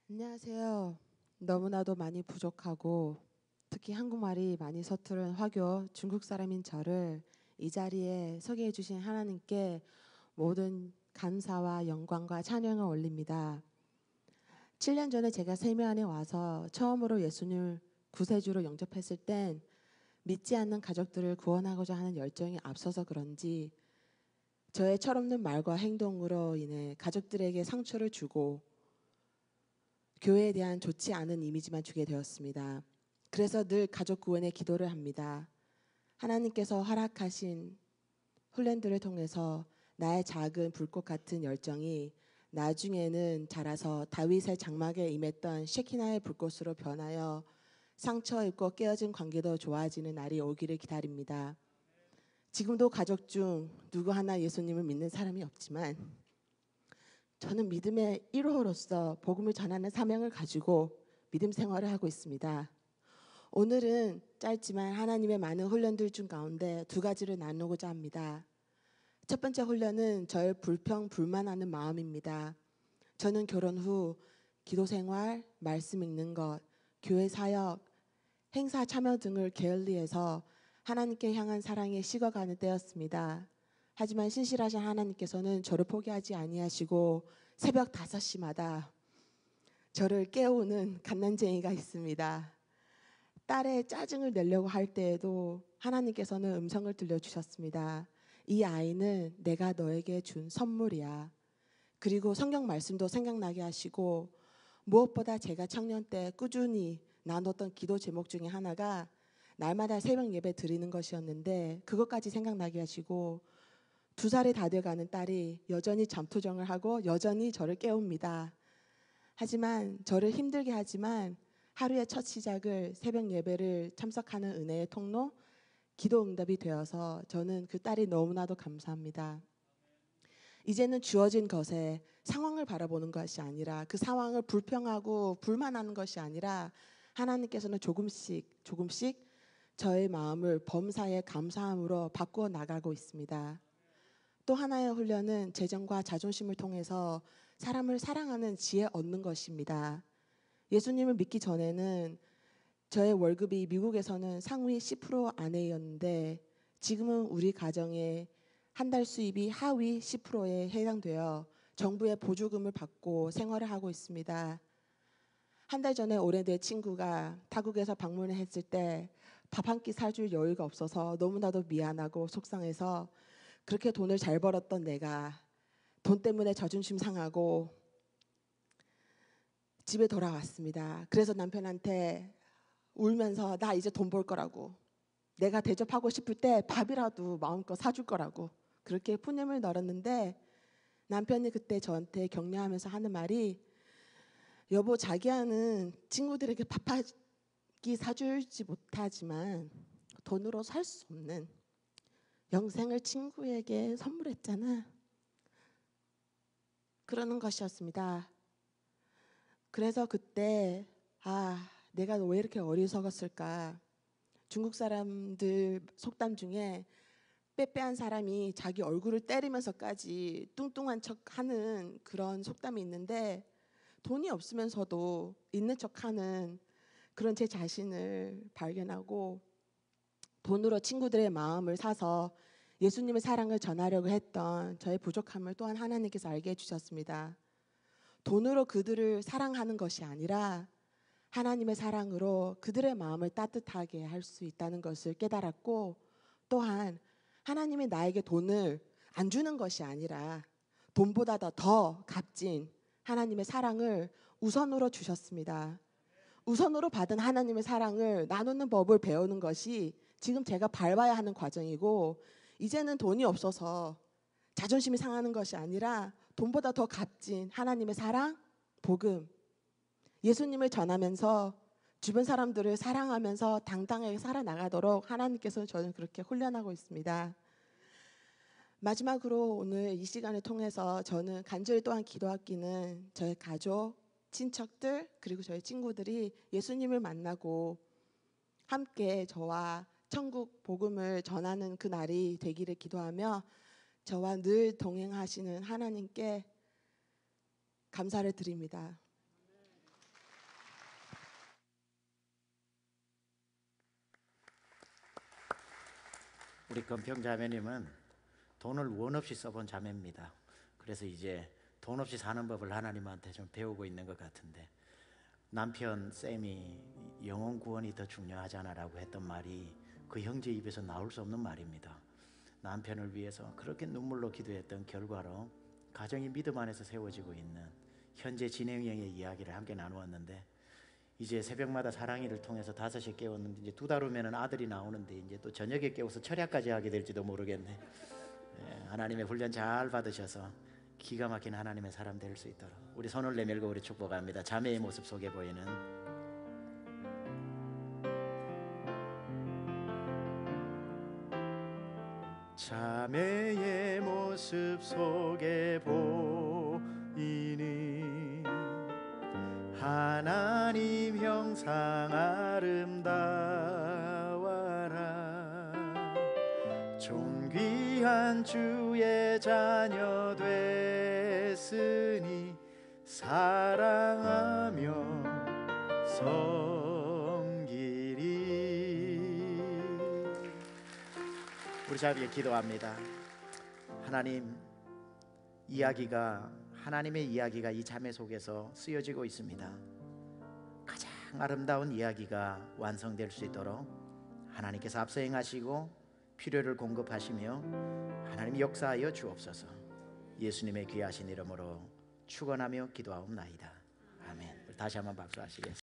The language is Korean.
안녕하세요. 너무나도 많이 부족하고 특히 한국말이 많이 서투른 화교 중국 사람인 저를 이 자리에 소개해 주신 하나님께 모든 감사와 영광과 찬양을 올립니다. 7년 전에 제가 세미안에 와서 처음으로 예수님을 구세주로 영접했을 땐 믿지 않는 가족들을 구원하고자 하는 열정이 앞서서 그런지 저의 철없는 말과 행동으로 인해 가족들에게 상처를 주고 교회에 대한 좋지 않은 이미지만 주게 되었습니다. 그래서 늘 가족 구원의 기도를 합니다. 하나님께서 허락하신 훈련들을 통해서 나의 작은 불꽃 같은 열정이 나중에는 자라서 다윗의 장막에 임했던 쉐키나의 불꽃으로 변하여 상처 입고 깨어진 관계도 좋아지는 날이 오기를 기다립니다. 지금도 가족 중 누구 하나 예수님을 믿는 사람이 없지만 저는 믿음의 1호로서 복음을 전하는 사명을 가지고 믿음 생활을 하고 있습니다. 오늘은 짧지만 하나님의 많은 훈련들 중 가운데 두 가지를 나누고자 합니다. 첫 번째 훈련은 저의 불평, 불만하는 마음입니다. 저는 결혼 후 기도 생활, 말씀 읽는 것, 교회 사역, 행사 참여 등을 게을리해서 하나님께 향한 사랑에 식어가는 때였습니다. 하지만 신실하신 하나님께서는 저를 포기하지 아니하시고 새벽 5시마다 저를 깨우는 갓난쟁이가 있습니다. 딸의 짜증을 내려고 할 때에도 하나님께서는 음성을 들려주셨습니다. 이 아이는 내가 너에게 준 선물이야. 그리고 성경 말씀도 생각나게 하시고 무엇보다 제가 청년 때 꾸준히 나눴던 기도 제목 중에 하나가 날마다 새벽 예배 드리는 것이었는데 그것까지 생각나게 하시고 2살이 다 돼가는 딸이 여전히 잠투정을 하고 여전히 저를 깨웁니다. 하지만 저를 힘들게 하지만 하루의 첫 시작을 새벽 예배를 참석하는 은혜의 통로, 기도 응답이 되어서 저는 그 딸이 너무나도 감사합니다. 이제는 주어진 것에 상황을 바라보는 것이 아니라 그 상황을 불평하고 불만하는 것이 아니라 하나님께서는 조금씩 저의 마음을 범사에 감사함으로 바꾸어 나가고 있습니다. 또 하나의 훈련은 재정과 자존심을 통해서 사람을 사랑하는 지혜 얻는 것입니다. 예수님을 믿기 전에는 저의 월급이 미국에서는 상위 10% 안에였는데 지금은 우리 가정의 한 달 수입이 하위 10%에 해당되어 정부의 보조금을 받고 생활을 하고 있습니다. 한 달 전에 오래된 친구가 타국에서 방문을 했을 때 밥 한 끼 사줄 여유가 없어서 너무나도 미안하고 속상해서 그렇게 돈을 잘 벌었던 내가 돈 때문에 자존심 상하고 집에 돌아왔습니다. 그래서 남편한테 울면서 나 이제 돈 벌 거라고, 내가 대접하고 싶을 때 밥이라도 마음껏 사줄 거라고 그렇게 푸념을 널었는데 남편이 그때 저한테 격려하면서 하는 말이 여보, 자기야는 친구들에게 밥 한 끼 사줄지 못하지만 돈으로 살 수 없는 영생을 친구에게 선물했잖아. 그러는 것이었습니다. 그래서 그때 내가 왜 이렇게 어리석었을까. 중국 사람들 속담 중에 빼빼한 사람이 자기 얼굴을 때리면서까지 뚱뚱한 척하는 그런 속담이 있는데 돈이 없으면서도 있는 척하는 그런 제 자신을 발견하고 돈으로 친구들의 마음을 사서 예수님의 사랑을 전하려고 했던 저의 부족함을 또한 하나님께서 알게 해주셨습니다. 돈으로 그들을 사랑하는 것이 아니라 하나님의 사랑으로 그들의 마음을 따뜻하게 할 수 있다는 것을 깨달았고 또한 하나님이 나에게 돈을 안 주는 것이 아니라 돈보다 더 값진 하나님의 사랑을 우선으로 주셨습니다. 우선으로 받은 하나님의 사랑을 나누는 법을 배우는 것이 지금 제가 밟아야 하는 과정이고 이제는 돈이 없어서 자존심이 상하는 것이 아니라 돈보다 더 값진 하나님의 사랑, 복음, 예수님을 전하면서 주변 사람들을 사랑하면서 당당하게 살아나가도록 하나님께서는 저는 그렇게 훈련하고 있습니다. 마지막으로 오늘 이 시간을 통해서 저는 간절히 또한 기도하기는 저의 가족, 친척들 그리고 저희 친구들이 예수님을 만나고 함께 저와 천국 복음을 전하는 그 날이 되기를 기도하며 저와 늘 동행하시는 하나님께 감사를 드립니다. 우리 건평 자매님은 돈을 원 없이 써본 자매입니다. 그래서 이제 돈 없이 사는 법을 하나님한테 좀 배우고 있는 것 같은데, 남편 쌤이 영혼 구원이 더 중요하잖아라고 했던 말이 그 형제 입에서 나올 수 없는 말입니다. 남편을 위해서 그렇게 눈물로 기도했던 결과로 가정이 믿음 안에서 세워지고 있는 현재 진행형의 이야기를 함께 나누었는데, 이제 새벽마다 사랑이를 통해서 5시에 깨웠는데 이제 2달 후면은 아들이 나오는데 이제 또 저녁에 깨워서 철야까지 하게 될지도 모르겠네. 하나님의 훈련 잘 받으셔서 기가 막힌 하나님의 사람 될 수 있도록 우리 손을 내밀고 우리 축복합니다. 자매의 모습 속에 보이는 자매의 모습 속에 보이는 하나님 형상 아름다워라. 존귀한 주의 자녀 됐으니 사랑하며 섬기리. 우리 자비에 기도합니다. 하나님, 하나님의 이야기가 이 자매 속에서 쓰여지고 있습니다. 가장 아름다운 이야기가 완성될 수 있도록 하나님께서 앞서 행하시고 필요를 공급하시며 하나님 역사하여 주옵소서. 예수님의 귀하신 이름으로 축원하며 기도하옵나이다. 아멘. 다시 한번 박수하시겠습니다.